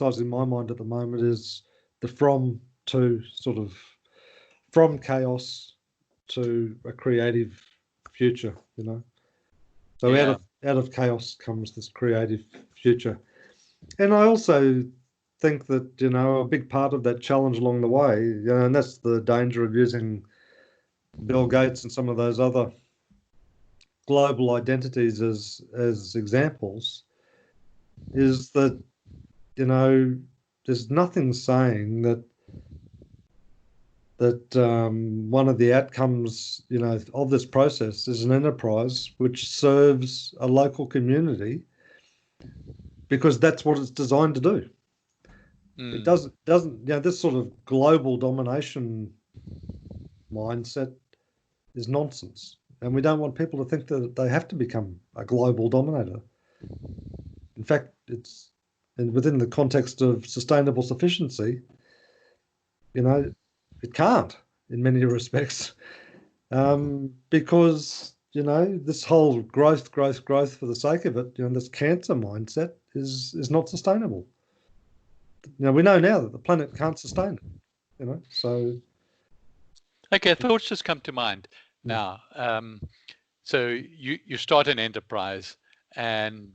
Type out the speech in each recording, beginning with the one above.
in my mind at the moment is the from to sort of from chaos to a creative future, So Yeah. out of chaos comes this creative future. And I also think that, a big part of that challenge along the way, and that's the danger of using Bill Gates and some of those other global identities as examples, is that, there's nothing saying that one of the outcomes, of this process is an enterprise which serves a local community, because that's what it's designed to do. It doesn't, this sort of global domination mindset is nonsense. And we don't want people to think that they have to become a global dominator. In fact, it's within the context of sustainable sufficiency, it can't in many respects, because, this whole growth for the sake of it, this cancer mindset is not sustainable. We know now that the planet can't sustain it, so. Okay, thoughts just come to mind now. So you start an enterprise and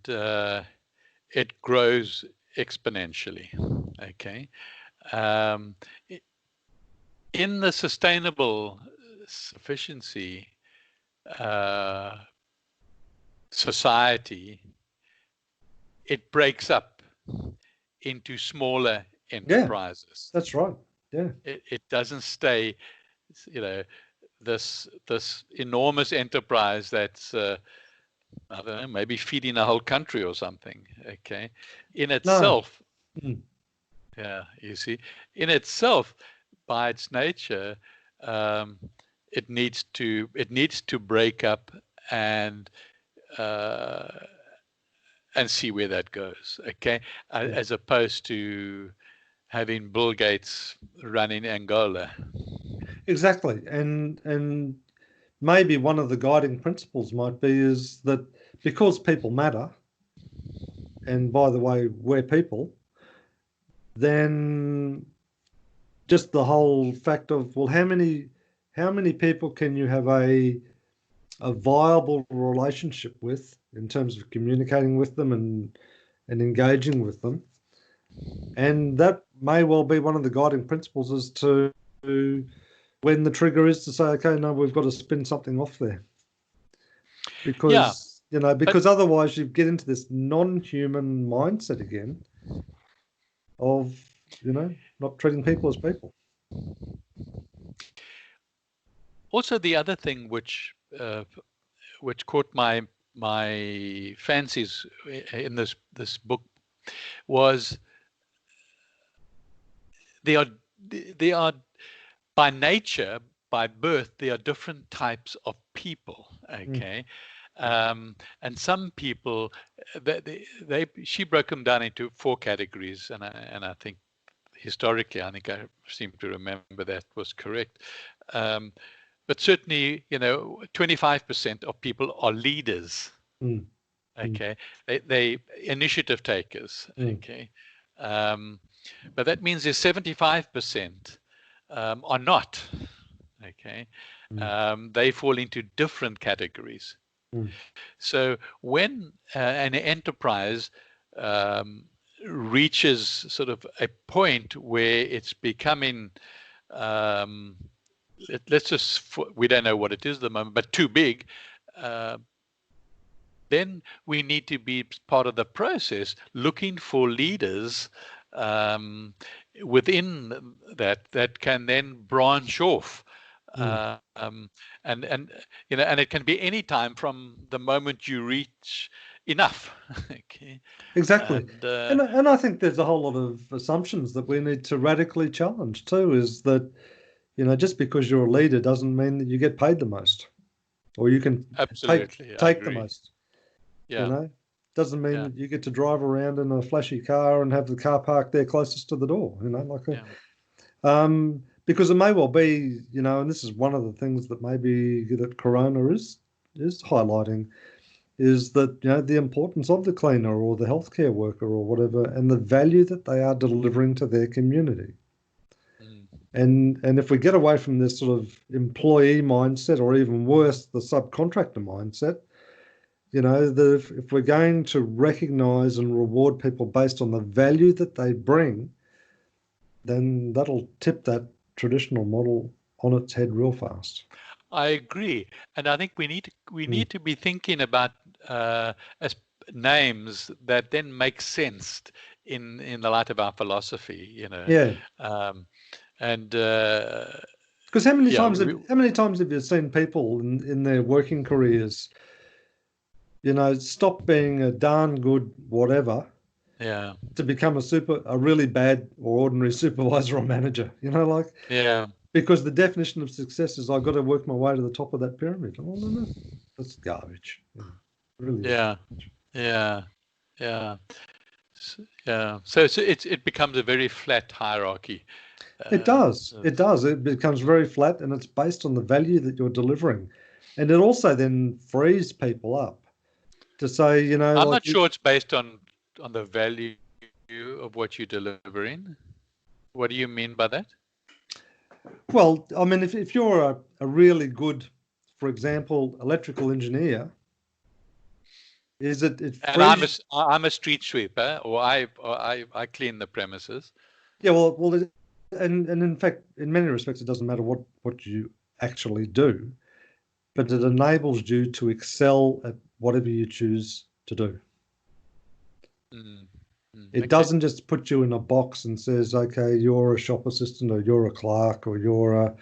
it grows exponentially. Okay. In the sustainable sufficiency society, it breaks up into smaller enterprises. Yeah, that's right. Yeah. It doesn't stay, this enormous enterprise that's I don't know, maybe feeding a whole country or something. Okay, in itself, yeah, you see, in itself, by its nature, it needs to break up and see where that goes. Okay, as opposed to having Bill Gates running Angola. Exactly, and maybe one of the guiding principles might be is that because people matter, and by the way, we're people, then just the whole fact of, well, how many people can you have a viable relationship with in terms of communicating with them and engaging with them, and that may well be one of the guiding principles as to when the trigger is to say, okay, no, we've got to spin something off there. Because, because otherwise you get into this non-human mindset again of, not treating people as people. Also, the other thing which caught my fancies in this book was they are by nature, by birth, there are different types of people. Okay. And some people, she broke them down into 4 categories, and I think historically, I seem to remember that was correct. But certainly, 25% of people are leaders. Okay, they initiative takers. Okay, but that means there's 75% are not. Okay, they fall into different categories. So when an enterprise reaches sort of a point where it's becoming, we don't know what it is at the moment, but too big, then we need to be part of the process, looking for leaders within that can then branch off. And it can be any time from the moment you reach enough. Okay. Exactly. And I think there's a whole lot of assumptions that we need to radically challenge too, is that, just because you're a leader doesn't mean that you get paid the most or you can take the most. Yeah. Doesn't mean that you get to drive around in a flashy car and have the car parked there closest to the door, because it may well be, and this is one of the things that maybe that Corona is highlighting, is that, the importance of the cleaner or the healthcare worker or whatever, and the value that they are delivering to their community. Mm. And if we get away from this sort of employee mindset, or even worse, the subcontractor mindset, if we're going to recognize and reward people based on the value that they bring, then that'll tip that traditional model on its head real fast. I agree, and I think we need to be thinking about as names that then make sense in the light of our philosophy. Yeah. And Because how many yeah, times have you seen people in their working careers, stop being a darn good whatever, yeah, to become a really bad or ordinary supervisor or manager, yeah, because the definition of success is I've got to work my way to the top of that pyramid. Oh, no, that's garbage. Really is yeah, garbage. yeah, yeah, yeah. So it becomes a very flat hierarchy. It does. It does. It becomes very flat, and it's based on the value that you're delivering. And it also then frees people up to say, I'm not sure it's based on the value of what you're delivering. What do you mean by that? well, I mean, if you're a really good, for example, electrical engineer, is it And I'm frees? a street sweeper, or I clean the premises. Yeah, and in fact, in many respects, it doesn't matter what you actually do, but it enables you to excel at whatever you choose to do. Mm, It okay. doesn't just put you in a box and says, okay, you're a shop assistant, or you're a clerk, or you're a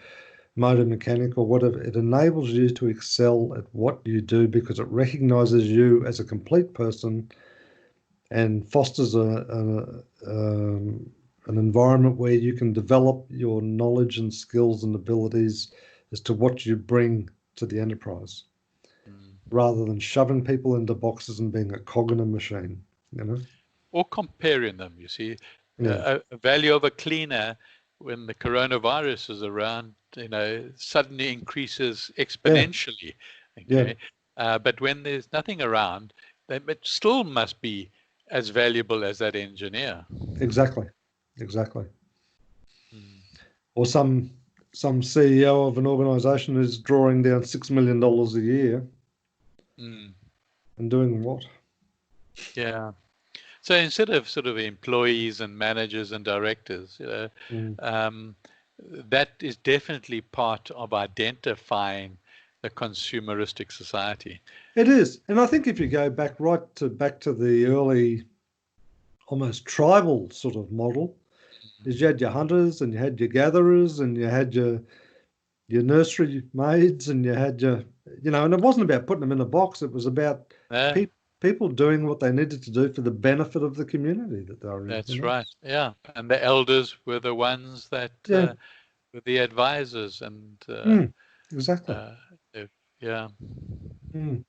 motor mechanic, or whatever. It enables you to excel at what you do because it recognizes you as a complete person and fosters an environment where you can develop your knowledge and skills and abilities as to what you bring to the enterprise, rather than shoving people into boxes and being a cog in a machine, Or comparing them, you see. Yeah. A value of a cleaner when the coronavirus is around, suddenly increases Yeah. exponentially. Yeah. Okay. But when there's nothing around, then it still must be as valuable as that engineer. Exactly. Exactly. Mm. Or some CEO of an organization is drawing down $6 million a year Mm. and doing what? Yeah. So instead of sort of employees and managers and directors, um, that is definitely part of identifying the consumeristic society. It is. And I think if you go back to the early, almost tribal sort of model, is you had your hunters and you had your gatherers and you had your nursery maids and you had and it wasn't about putting them in a box. It was about Yeah, people doing what they needed to do for the benefit of the community that they were in. that's right. Yeah, and the elders were the ones that Yeah. were the advisors, and Exactly. uh, yeah, Mm.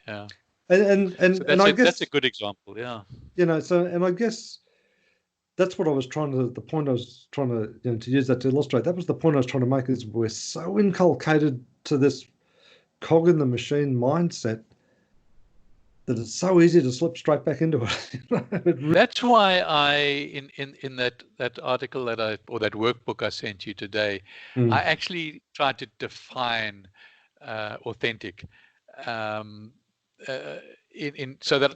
yeah. So And I that's a guess, good example. Yeah. and I guess that's what I was the point I was trying to, to use that to illustrate. That was the point I was trying to make, is we're so inculcated to this cog in the machine mindset that it's so easy to slip straight back into it. That's why in that article or that workbook I sent you today, I actually tried to define authentic, um, in so that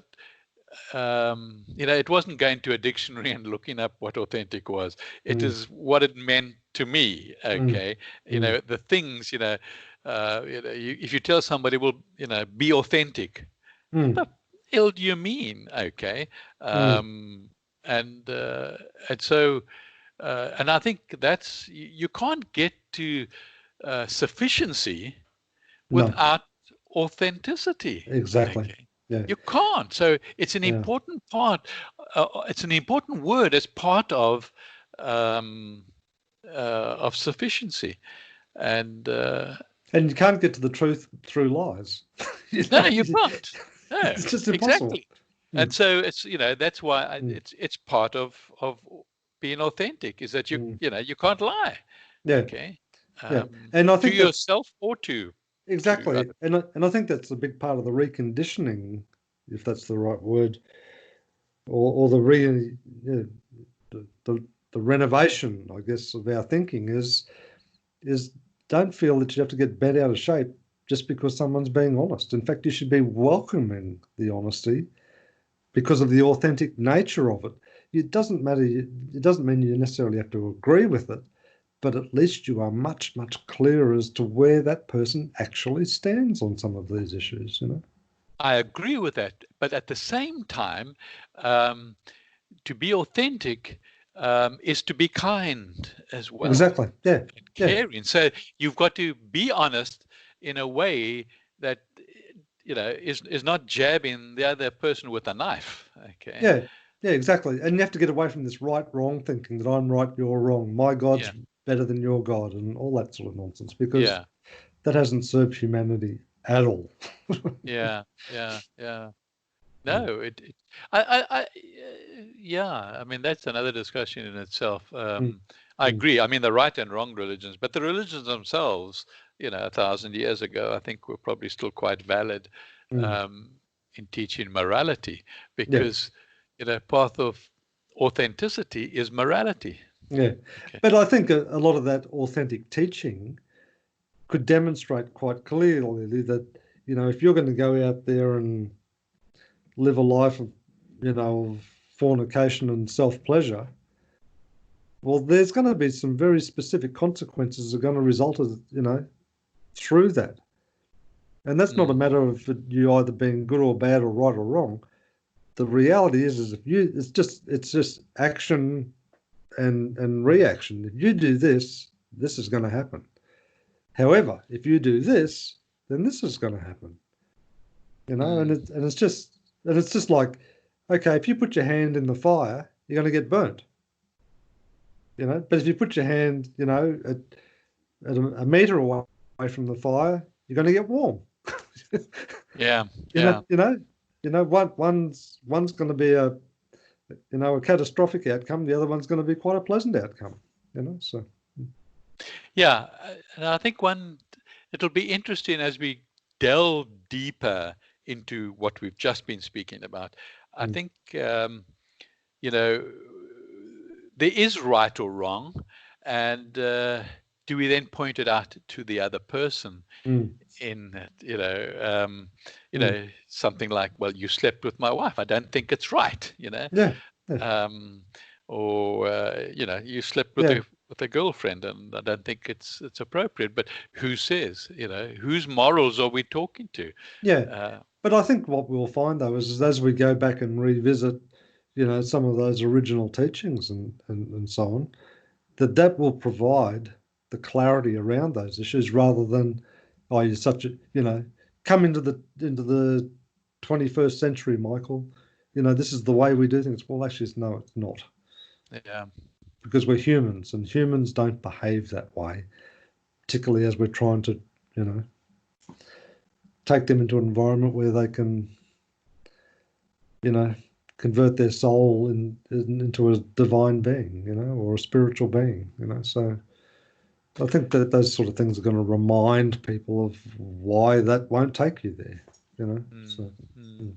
it wasn't going to a dictionary and looking up what authentic was. It is what it meant to me. Okay, the things. If you tell somebody, well, be authentic. What the hell do you mean? Okay, and so and I think that's you can't get to sufficiency No, without authenticity. exactly. Okay, Yeah. you can't. So it's an Yeah. important part. It's an important word as part um, of sufficiency, and And you can't get to the truth through lies. no, you can't. No, It's just impossible. exactly. And so it's that's why Mm. it's part of being authentic is that Mm. you can't lie. Yeah. Okay, Yeah. And I to think that's, yourself or to to exactly. other. And I think that's a big part of the reconditioning, if that's the right word, or the renovation, I guess, of our thinking is don't feel that you have to get bent out of shape just because someone's being honest. In fact, you should be welcoming the honesty because of the authentic nature of it. It doesn't matter. It doesn't mean you necessarily have to agree with it, but at least you are much, much clearer as to where that person actually stands on some of these issues, you know? I agree with that, but at the same time, um, to be authentic is to be kind as well, Exactly. Yeah. and Yeah. caring. So you've got to be honest in a way that is not jabbing the other person with a knife. Okay. Yeah. Yeah, exactly. And you have to get away from this right wrong thinking that I'm right, you're wrong. My God's Yeah. better than your God and all that sort of nonsense because Yeah. that hasn't served humanity at all. Yeah. Yeah. Yeah. Mm, No, yeah. I mean, that's another discussion in itself. mm, I mm, agree. I mean, the right and wrong religions, but the religions themselves, 1,000 years ago, I think were probably still quite valid mm. um, in teaching morality, Yeah, because path of authenticity is morality. yeah. Okay. But I think a lot of that authentic teaching could demonstrate quite clearly that, if you're going to go out there and live a life of fornication and self-pleasure, well, there's going to be some very specific consequences that are going to result through that. And that's not a Mm, matter of you either being good or bad or right or wrong. The reality is if it's just action and reaction. If you do this, this is going to happen. However, if you do this, then this is going to happen. And mm, it's just like, okay, if you put your hand in the fire, you're going to get burnt. But if you put your hand, at a meter away from the fire, you're going to get warm. yeah. you know, Yeah. you know, one's going to be a catastrophic outcome. The other one's going to be quite a pleasant outcome. So Yeah. And I think it'll be interesting as we delve deeper into what we've just been speaking about. I mm, think, you know, there is right or wrong, and do we then point it out to the other person mm, in, mm, something like, well, you slept with my wife. I don't think it's right, yeah, yeah, um, or you slept with yeah, a girlfriend, and I don't think it's appropriate. But who says? Whose morals are we talking to? yeah. Uh, But I think what we'll find though is as we go back and revisit, some of those original teachings and so on, that will provide the clarity around those issues rather than, oh, you're such a, come into the 21st century, Michael. This is the way we do things. Well, actually, no, it's not, yeah, because we're humans and humans don't behave that way, particularly as we're trying to, you know, take them into an environment where they can, you know, convert their soul into a divine being, or a spiritual being, So I think that those sort of things are going to remind people of why that won't take you there, mm, So mm. mm,